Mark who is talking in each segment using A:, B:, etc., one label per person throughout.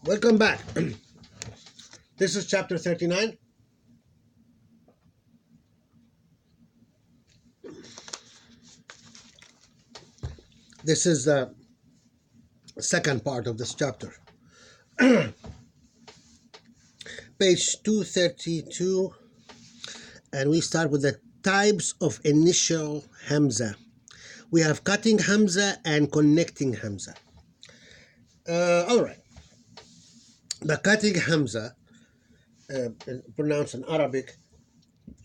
A: Welcome back. This is chapter 39. This is the second part of this chapter. Page 232, and we start with the types of initial Hamza. We have cutting Hamza and connecting Hamza. All right. The cutting Hamza, pronounced in Arabic,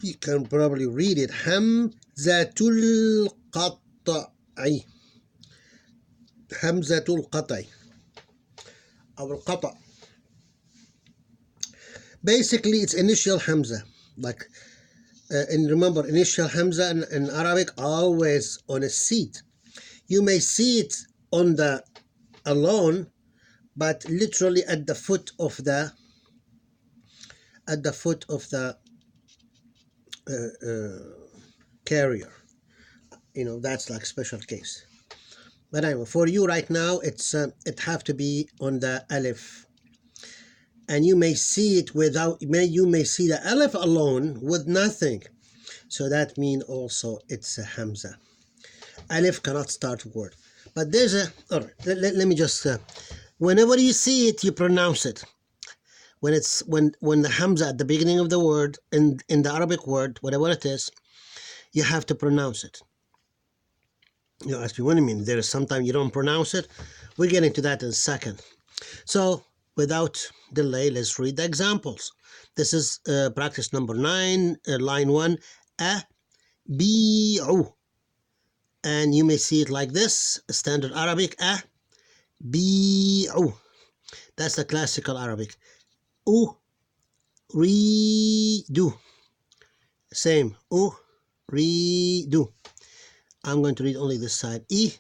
A: you can probably read it Hamzatul Qat'i. Hamzatul Qat'i. Or Qata'. Basically, it's initial Hamza. Like, and remember, initial Hamza in Arabic always on a seat. You may see it on the alone, but literally at the foot of the carrier. That's like special case. But anyway, for you right now, it have to be on the alif, and you may see it without. You may see the alif alone with nothing, so that means also it's a Hamza. Alif cannot start a word, but there's a. All right, let me just. Whenever you see it, you pronounce it. When the Hamza at the beginning of the word in the Arabic word, whatever it is, you have to pronounce it. You ask me, what do you mean? There is sometimes you don't pronounce it. We'll get into that in a second. So, without delay, let's read the examples. This is practice number 9, line 1. A-bi-u. And you may see it like this, standard Arabic. A-bi-u. That's the classical Arabic. U-ri-du. Same. U-ri-du. I'm going to read only this side. I-ra-da-tu.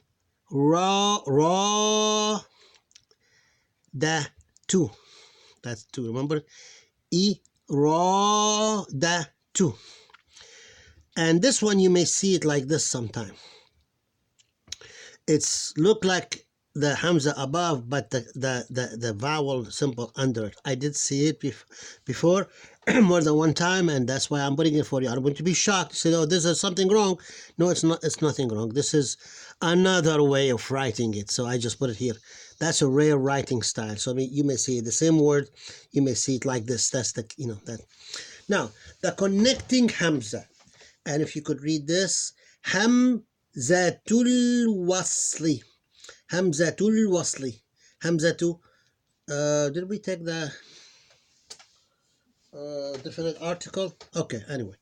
A: That's 2, remember? I-ra-da-tu. And this one you may see it like this sometime. It's look like the Hamza above, but the vowel symbol under it. I did see it before more than one time, and that's why I'm putting it for you. I'm going to be shocked. Say, oh, this is something wrong. No, it's not. It's nothing wrong. This is another way of writing it. So I just put it here. That's a rare writing style. So I mean, you may see the same word. You may see it like this. That's the that. Now the connecting Hamza, and if you could read this, Hamzatul Wasli. Hamzatul Wasli. Hamzatu. Did we take the definite article? Okay, anyway.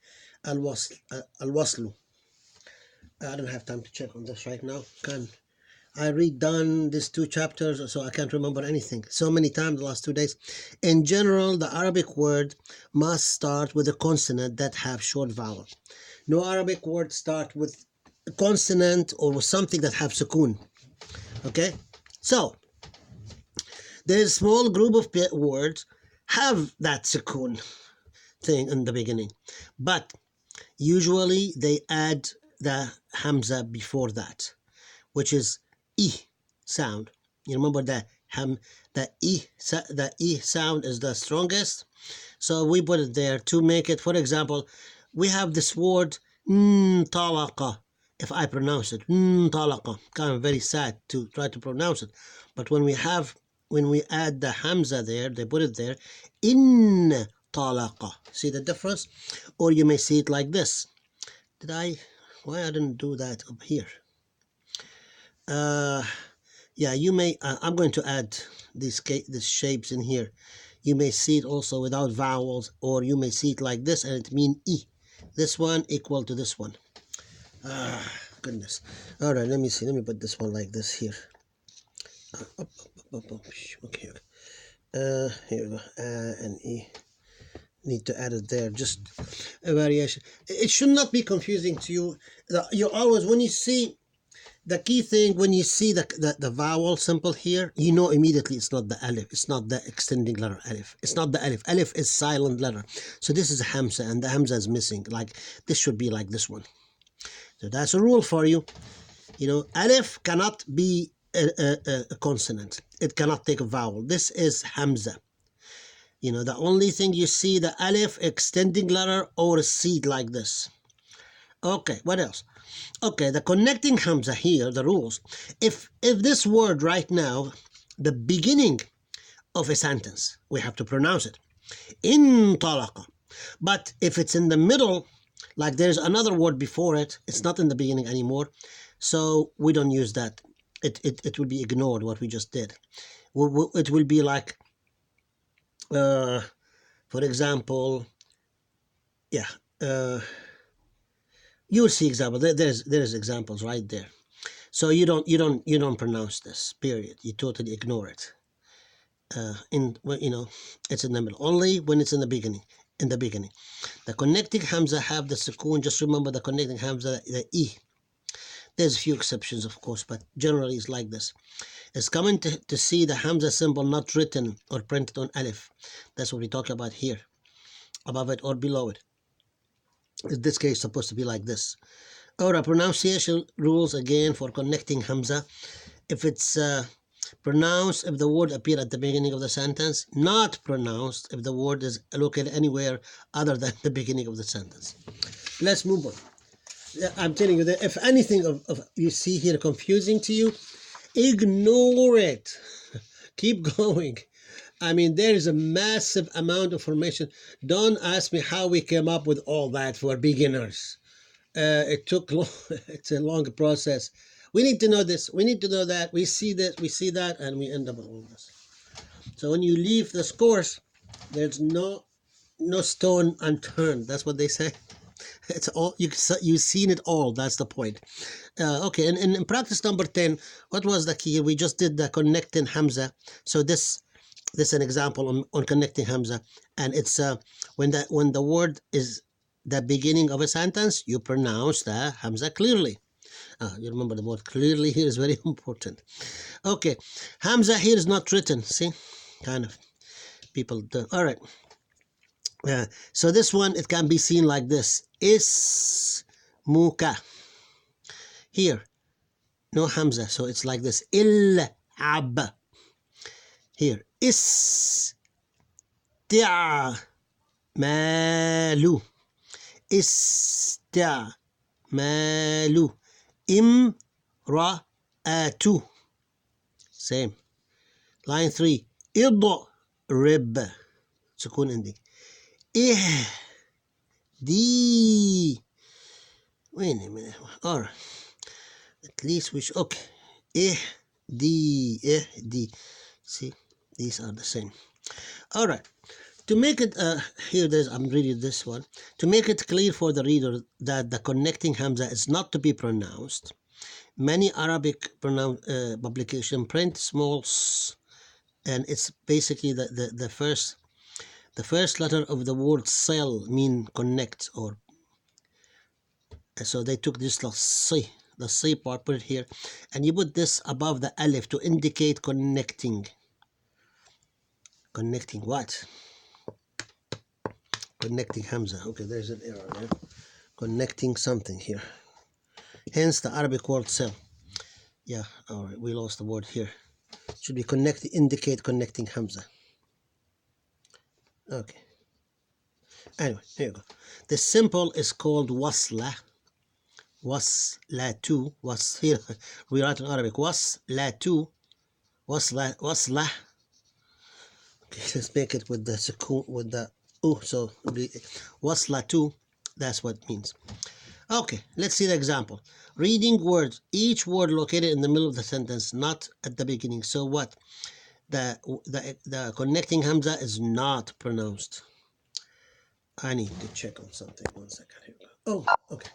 A: Al-Waslu. I don't have time to check on this right now. I read done these 2 chapters, so I can't remember anything. So many times the last 2 days. In general, the Arabic word must start with a consonant that have short vowel. No Arabic word start with a consonant or with something that have sukoon. Okay, so there's a small group of words have that sukoon thing in the beginning, but usually they add the Hamza before that, which is I sound. You remember the I sound is the strongest, so we put it there to make it. For example, we have this word talaqa. If I pronounce it, talaqa, kind of very sad to try to pronounce it. But when we add the Hamza there, they put it there, in talaqa. See the difference? Or you may see it like this. Why I didn't do that up here? Yeah, you may, I'm going to add these shapes in here. You may see it also without vowels, or you may see it like this, and it means I. This one equal to this one. Goodness. All right, let me see. Let me put this one like this here. Okay. Here we go. And E. Need to add it there. Just a variation. It should not be confusing to you. You always, when you see the key thing, when you see the vowel symbol here, you know immediately it's not the alif. It's not the extending letter alif. It's not the alif. Alif is silent letter. So this is a Hamza, and the Hamza is missing. Like this should be like this one. So that's a rule for you. Alif cannot be a consonant. It cannot take a vowel. This is Hamza. You know, the only thing you see the alif extending letter or a seed like this. Okay, what else? Okay, the connecting Hamza here, the rules. If this word right now, the beginning of a sentence, we have to pronounce it. Intalaqa. But if it's in the middle, like there's another word before it, it's not in the beginning anymore, so we don't use that. It will be ignored, what we just did. It will be like, for example, yeah, you'll see example. There's examples right there. So you don't pronounce this. Period. You totally ignore it. It's in the middle. Only when it's in the beginning. In the beginning, the connecting Hamza have the sukoon. Just remember the connecting Hamza, the e. There's a few exceptions, of course, but generally it's like this. It's common to see the Hamza symbol not written or printed on alif. That's what we talk about here, above it or below it. In this case, it's supposed to be like this. Or pronunciation rules again for connecting Hamza. If it's pronounced if the word appear at the beginning of the sentence, not pronounced if the word is located anywhere other than the beginning of the sentence. Let's move on. I'm telling you that if anything of you see here confusing to you, ignore it. Keep going. I mean, there is a massive amount of information. Don't ask me how we came up with all that for beginners. It took long. It's a long process. We need to know this. We need to know that. We see this. We see that, and we end up with all this. So when you leave this course, there's no stone unturned. That's what they say. It's all you've seen it all. That's the point. Okay, and in practice number 10, what was the key? We just did the connecting Hamza. So this is an example on connecting Hamza, and it's when the word is the beginning of a sentence, you pronounce the Hamza clearly. You remember the word clearly here is very important. Okay, Hamza here is not written. See, kind of people do. All right. So this one, it can be seen like this. Ismuka. Here, no Hamza, so it's like this. Il-ab. Here, ista'malu. Ista'malu. Imra'atu. Same. Line 3. Idrib. Sukun ending. Ihdi. Wait a minute. All right. At least we should. Okay. Ihdi. See, these are the same. All right. To make it I'm reading this one. To make it clear for the reader that the connecting Hamza is not to be pronounced, many Arabic publication print small s, and it's basically the first letter of the word cell mean connect, or so they took this little C, the C part, put it here, and you put this above the alif to indicate connecting. Connecting what? Connecting Hamza. Okay, there's an error there. Connecting something here. Hence the Arabic word cell. Yeah, all right, we lost the word here. Should be indicate connecting Hamza. Okay. Anyway, here you go. The symbol is called wasla. Waslatu. Here we write in Arabic. Waslatu. Wasla. Okay, let's make it with the sukoon, with the so waslatu. That's what it means. Okay, let's see the example. Reading words. Each word located in the middle of the sentence, not at the beginning. So what? The connecting Hamza is not pronounced. I need to check on something. 1 second. Here we go. Oh, okay.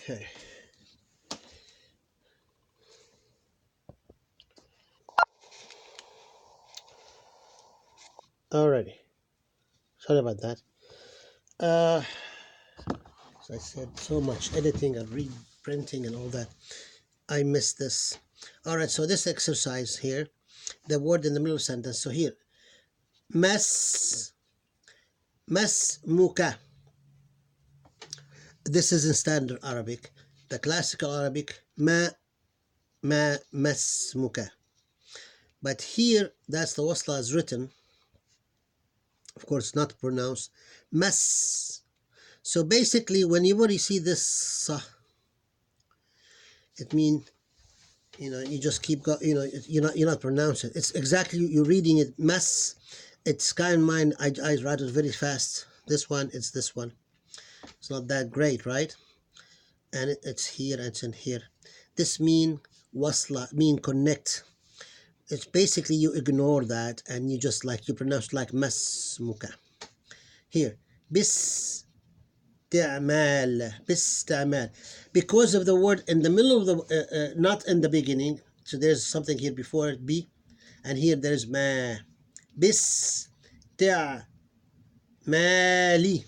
A: Okay. Alrighty. Sorry about that. As I said, so much editing and reprinting and all that. I missed this. Alright, so this exercise here, the word in the middle of the sentence. So here, mas, muka. This is in standard Arabic. The classical Arabic, ma muka. But here, that's the wasla is written. Of course, not pronounced. Mas. So basically, whenever you see this, it means, you just keep going. You're not pronouncing it. It's exactly, you're reading it. Mas. It's kind of mine. I write it very fast. This one, it's this one. It's not that great, right? And it's here. It's in here. This mean wasla, mean connect. It's basically you ignore that and you just you pronounce like mas muka. Here, bis تعمال باستعمال, because of the word in the middle of the not in the beginning, so there's something here before it be, and here there is ma. باستعمالي.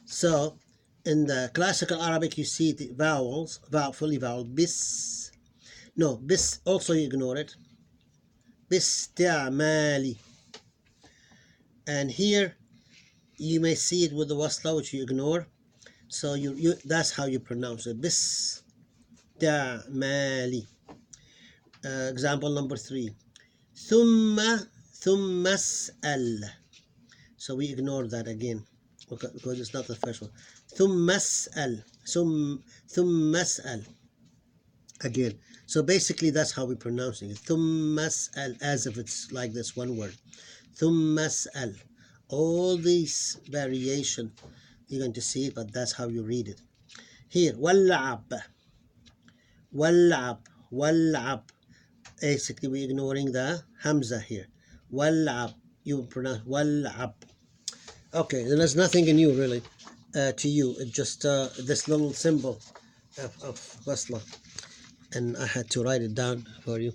A: So in the classical Arabic you see the vowels, fully vowel. Bis, no, bis also you ignore it. باستعمالي. And here you may see it with the wasla, which you ignore. So that's how you pronounce it. Bis ta'mali. Example number 3. Thumma as'al. So we ignore that again because it's not the first one. Thumma as'al. Thumma as'al. Again. So basically that's how we pronounce it. Thumma as'al, as if it's like this one word. Thumma as'al. All these variation, you're going to see it, but that's how you read it. Here, wal'ab. Basically, we're ignoring the Hamza here. Wal'ab. You pronounce wal'ab. Okay, then there's nothing new really to you. It's just this little symbol of wasla. And I had to write it down for you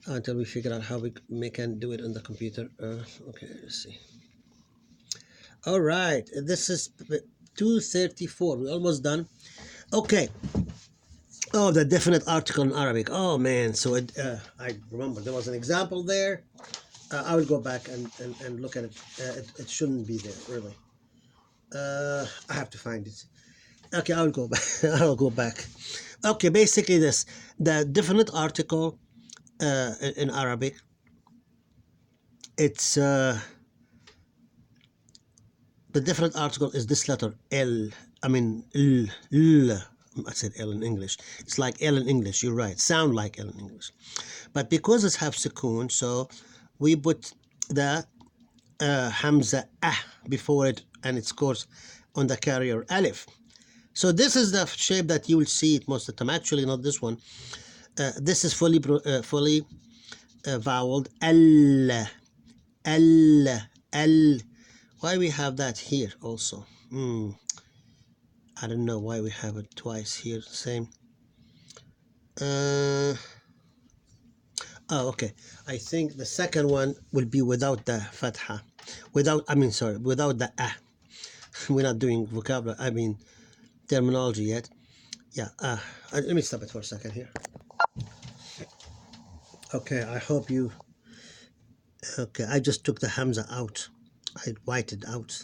A: until we figure out how we can do it on the computer. Okay, let's see. All right, this is 234. We're almost done. Okay. Oh, the definite article in Arabic. Oh man, so I remember there was an example there. I will go back and look at it. It shouldn't be there really. I have to find it. Okay, I will go back. I will go back. Okay, basically the definite article in Arabic. It's the definite article is this letter L. I mean L. I said L in English. It's like L in English. You're right. Sound like L in English. But because it's half sukoon, so we put the Hamza before it, and it's of course on the carrier alif. So this is the shape that you will see it most of the time. Actually, not this one. This is fully voweled L. Why we have that here also? I don't know why we have it twice here. Same. Oh, okay. I think the second one will be without the fatha. Without the We're not doing vocabulary. Terminology yet. Yeah. Let me stop it for a second here. Okay. I hope you. Okay. I just took the Hamza out. I whited out.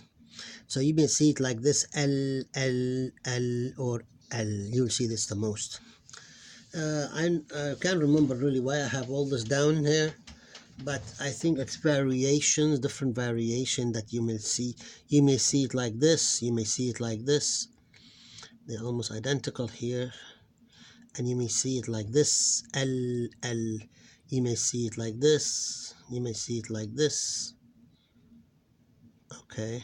A: So you may see it like this, L, or L. You'll see this the most. I can't remember really why I have all this down here, but I think it's variations, different variation that you may see. You may see it like this, you may see it like this. They're almost identical here. And you may see it like this, L. You may see it like this, you may see it like this. Okay.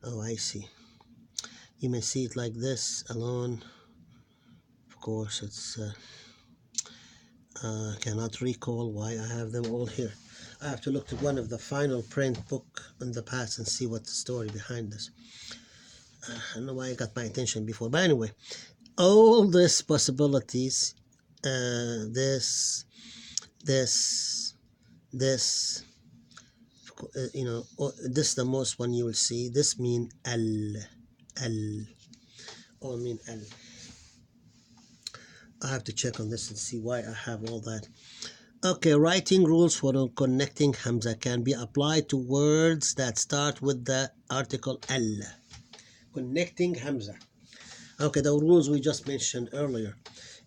A: Oh, I see. You may see it like this alone. Of course, it's cannot recall why I have them all here. I have to look at one of the final print book in the past and see what the story behind this. I don't know why it got my attention before, but anyway, all these possibilities, this, this, this, this is the most one you will see. This mean al, all mean al. I have to check on this and see why I have all that. Okay, writing rules for connecting Hamza can be applied to words that start with the article al. Connecting Hamza. Okay, the rules we just mentioned earlier.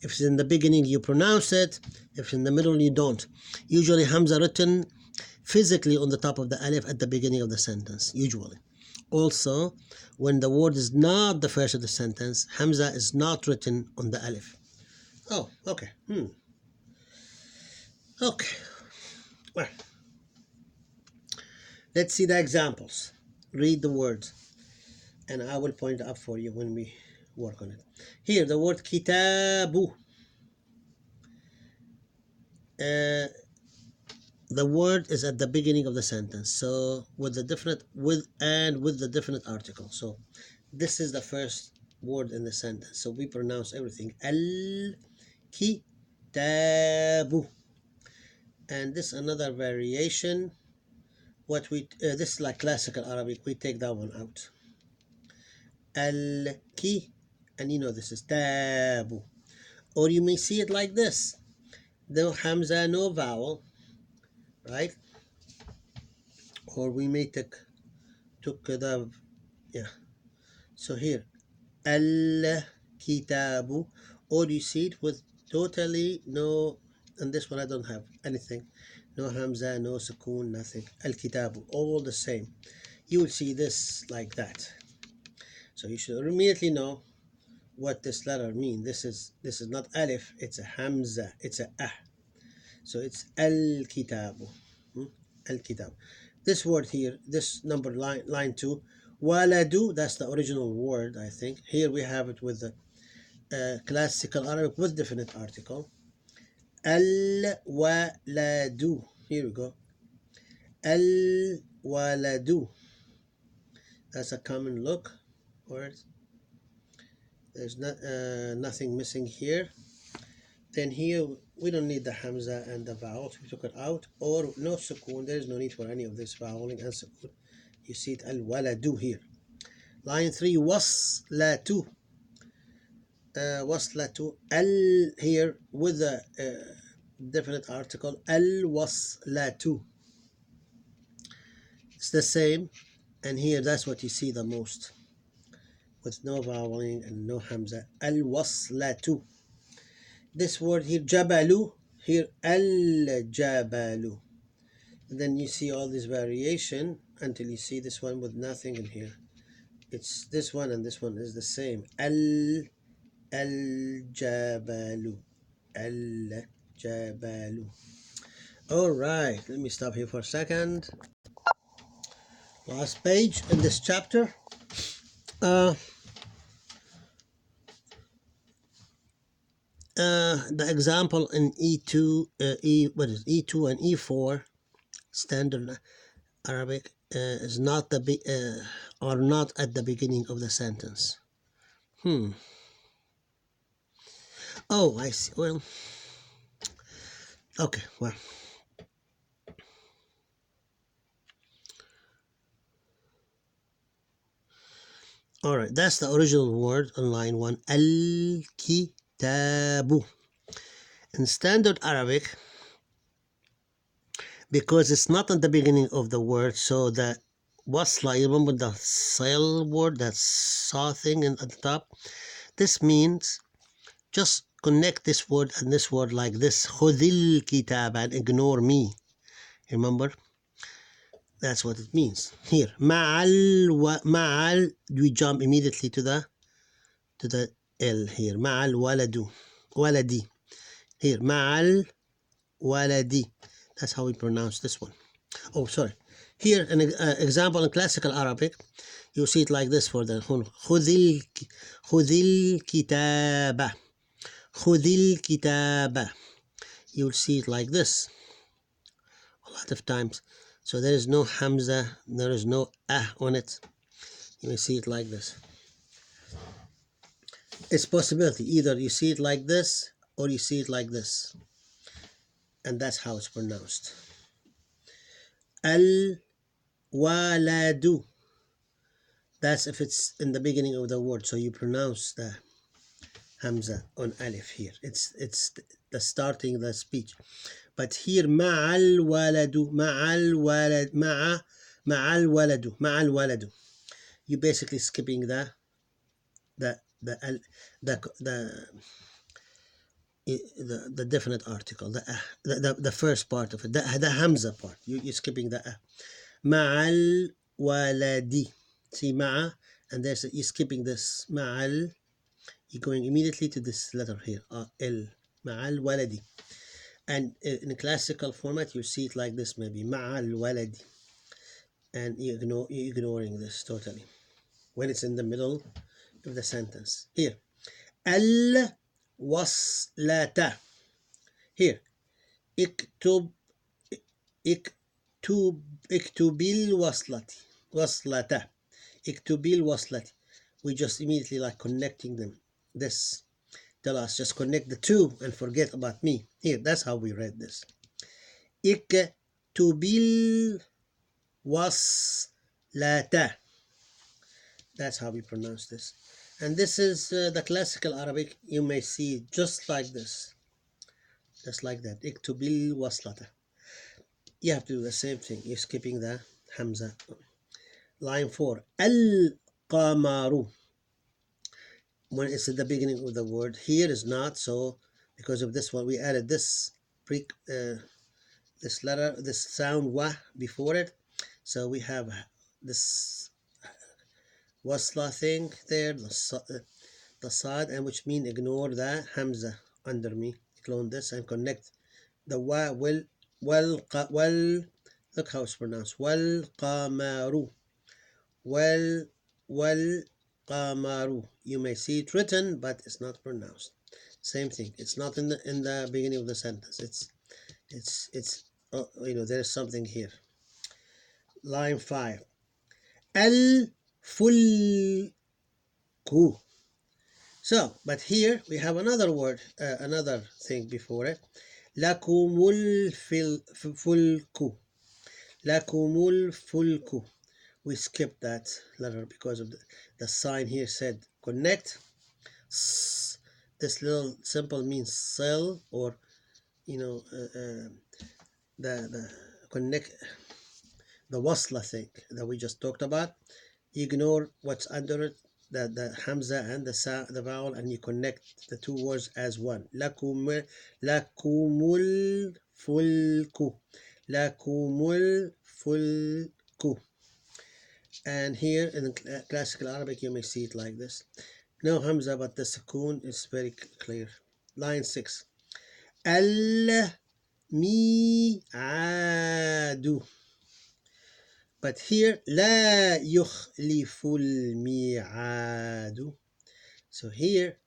A: If it's in the beginning, you pronounce it. If it's in the middle, you don't. Usually Hamza written physically on the top of the alif at the beginning of the sentence, usually. Also, when the word is not the first of the sentence, Hamza is not written on the alif. Oh, okay. Okay. Well, let's see the examples. Read the words, and I will point it up for you when we work on it. Here, the word kitabu. The word is at the beginning of the sentence, so with the definite article. So this is the first word in the sentence, so we pronounce everything al kitabu. And this another variation. What we this is like classical Arabic. We take that one out. Al ki, and this is tabu, or you may see it like this: no hamza, no vowel, right? Or we may took the so here al kitabu, or you see it with totally no, and this one I don't have anything, no hamza, no sukoon, nothing. Al kitabu, all the same. You will see this like that. So you should immediately know what this letter means. This is not alif, it's a hamza, it's a ah. So it's al kitabu. Al kitab. This word here, this number line 2, waladu, that's the original word, I think. Here we have it with the classical Arabic with definite article. Al waladu. Here we go. Al waladu. That's a common look word. There's nothing missing here. Then here we don't need the hamza and the vowels. We took it out. Or no sukoon. There is no need for any of this voweling and sukoon. You see it al waladu here. Line 3, waslatu. Waslatu. Al here with the definite article. Al waslatu. It's the same. And here that's what you see the most, with no voweling and no hamza. Al waslatu. This word here, jabalu, here al-jabalu. And then you see all this variation until you see this one with nothing in here. It's this one and this one is the same. Al-jabalu. Al-jabalu. All right, let me stop here for a second. Last page in this chapter. The example in E2, E2 and E4 standard Arabic is not or not at the beginning of the sentence. Oh, I see. Well, okay. Well, all right. That's the original word on line 1. Al-kitabu. In standard Arabic, because it's not at the beginning of the word, so the wasla, you remember the sil word, that saw thing at the top? This means just connect this word and this word like this. Khudil kitab, and ignore me. Remember? That's what it means. Here, ma'al, we jump immediately to the L here. Ma'al waladu. Waladi. Here, ma'al waladi. That's how we pronounce this one. Oh, sorry. Here, an example in classical Arabic, you see it like this for the khudil kitaba. Khudil kitaba. You'll see it like this a lot of times. So there is no hamza, there is no ah on it. You may see it like this. It's possibility. Either you see it like this or you see it like this. And that's how it's pronounced. Al-waladu. That's if it's in the beginning of the word. So you pronounce the Hamza on Alif here. It's the starting the speech. But here ma'al waladu, ma'al walad, ma'al waladu. You basically skipping the the the the the definite article, the first part of it, the Hamza part. You're skipping the ma'al waladi. See ma'a, and there's you're skipping this ma'al. You're going immediately to this letter here, L, ma'al waladi. And in a classical format, you see it like this, maybe ma'al waladi, and you're ignoring this totally when it's in the middle of the sentence. Here, al waslata. Here, اكتب اكتبي waslata. اكتبي waslati. We just immediately like connecting them. This tell us just connect the two and forget about me. Here, that's how we read this. اكتبي waslata. That's how we pronounce this. And this is the classical Arabic. You may see it just like this. Just like that. اكتبي waslata. You have to do the same thing. You're skipping the Hamza. Line 4. Al-qamaru. When it's at the beginning of the word. Here is not, so because of this one, we added this this letter, this sound wa before it. So we have this wasla thing there, the sad, and which mean ignore the Hamza under me. Clone this and connect the wa well, look how it's pronounced. Wal qamaru. Wal qamaru. You may see it written, but it's not pronounced. Same thing. It's not in the beginning of the sentence. It's there's something here. Line 5. Al fulku. So, but here we have another word, another thing before it. Lakumul fulku. Lakumul fulku. We skipped that letter because of the sign here said connect. This little symbol means cell, or the connect, the wasla thing that we just talked about. You ignore what's under it, the Hamza and the vowel, and you connect the two words as one. Lakumul fulku. Lakumul fulku. And here in the classical Arabic, you may see it like this. No Hamza, but the sukoon is very clear. Line 6. Al-mi'adu. But here, la yukhliful mi'adu. So here,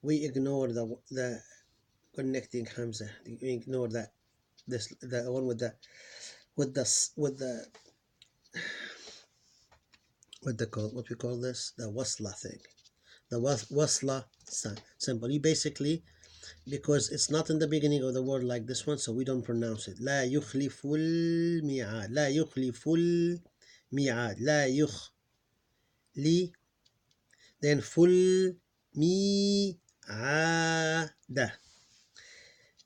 A: we ignore the connecting Hamza. We ignore the one with the what we call this, the wasla thing, the wasla symbol. You basically, because it's not in the beginning of the word like this one, so we don't pronounce it. La yukhliful mi'ad. La yukhliful mi'ad. La yukhli. Then ful mi'ada.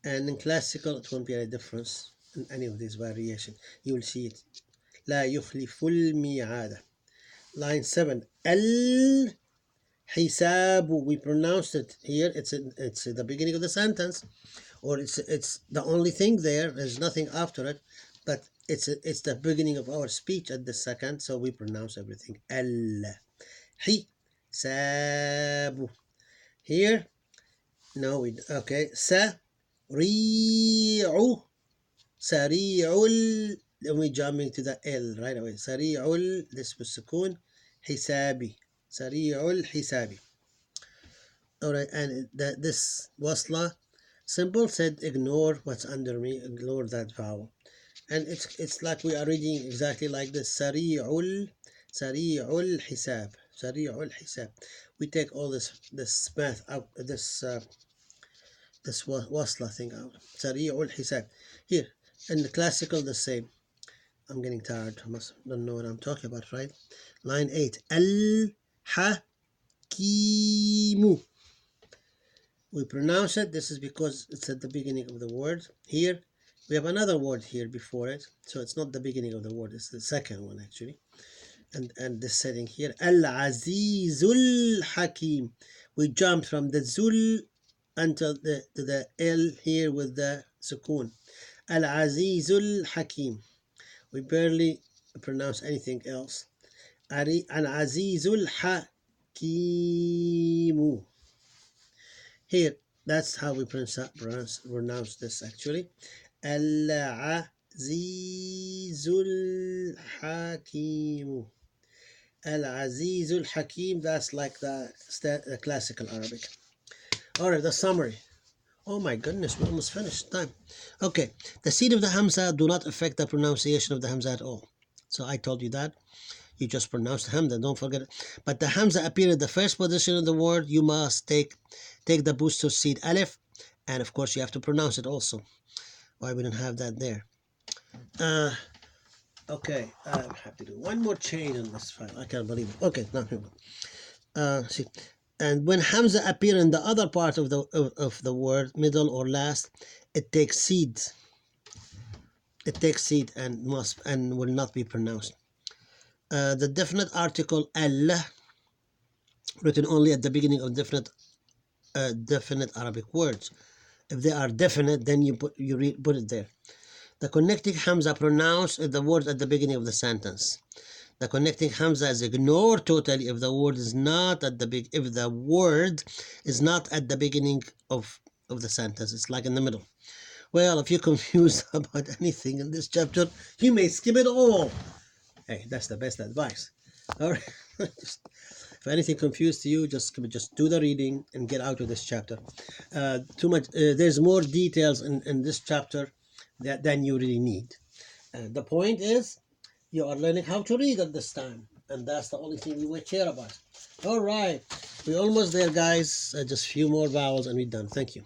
A: And in classical, it won't be any difference in any of these variations. You will see it. La yukhliful mi'ada. Line 7. Al-hisabu. We pronounced it here. It's at the beginning of the sentence, or it's the only thing there. There's nothing after it, but it's the beginning of our speech at the second, so we pronounce everything. Al-hisabu. Here, no, okay. Sari'u. Sari'ul. Then we jumping to the L right away. Sari'ul, this was sukoon. Hisabi. Sari'ul hisabi. Alright, and this wasla symbol said ignore what's under me, ignore that vowel. And it's like we are reading exactly like this. Sari'ul hisab. سريع الحساب. We take all this math out, this wasla thing out. سريع الحساب. Here in the classical the same. I'm getting tired. I don't know what I'm talking about, right? Line 8. Al-Hakimu. We pronounce it. This is because it's at the beginning of the word. Here we have another word here before it, so it's not the beginning of the word, it's the second one actually. And this setting here, Al-Azizul Hakim. We jumped from the Zul until the L here with the Sukun. Al-Azizul Hakim. We barely pronounce anything else. Al-Azizul Hakimu. Here, that's how we pronounce this actually. Al-Azizul Hakim. Al-Azizul Hakim, that's like the classical Arabic. Alright, the summary. Oh my goodness, we almost finished time. Okay, the seed of the Hamza do not affect the pronunciation of the Hamza at all. So I told you that. You just pronounce the Hamza, don't forget it. But the Hamza appear at the first position of the word. You must take the booster seed Alif, and of course you have to pronounce it also. Why we don't have that there? Okay, I have to do one more change on this file. I can't believe it. Okay, now here we go. See, and when Hamza appear in the other part of the word, middle or last, it takes seed. It takes seed and will not be pronounced. The definite article Allah, written only at the beginning of definite Arabic words. If they are definite, then you put it there. The connecting Hamza pronounced the word at the beginning of the sentence. The connecting Hamza is ignored totally if the word is not at the beginning of the sentence. It's like in the middle. Well, if you're confused about anything in this chapter, you may skip it all. Hey, that's the best advice. All right. If anything confused you, just do the reading and get out of this chapter. There's more details in this chapter than you really need. The point is, you are learning how to read at this time, and that's the only thing we care about. All right, we're almost there, guys. Just a few more vowels and we're done. Thank you.